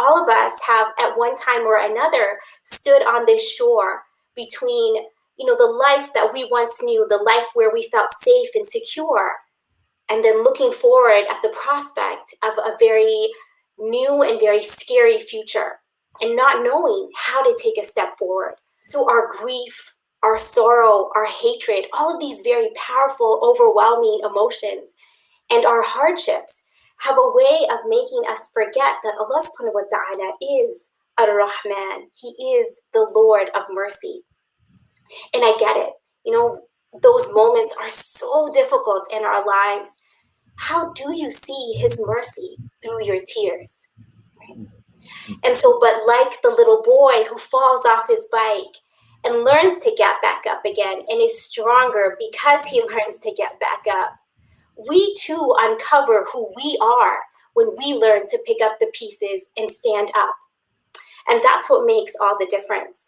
all of us have at one time or another stood on this shore between, the life that we once knew, the life where we felt safe and secure, and then looking forward at the prospect of a very new and very scary future and not knowing how to take a step forward. So our grief, our sorrow, our hatred, all of these very powerful, overwhelming emotions and our hardships have a way of making us forget that Allah subhanahu wa ta'ala is Ar-Rahman. He is the Lord of mercy. And I get it. Those moments are so difficult in our lives. How do you see his mercy? Through your tears. Right? And so, but like the little boy who falls off his bike and learns to get back up again and is stronger because he learns to get back up, we too uncover who we are when we learn to pick up the pieces and stand up. And that's what makes all the difference.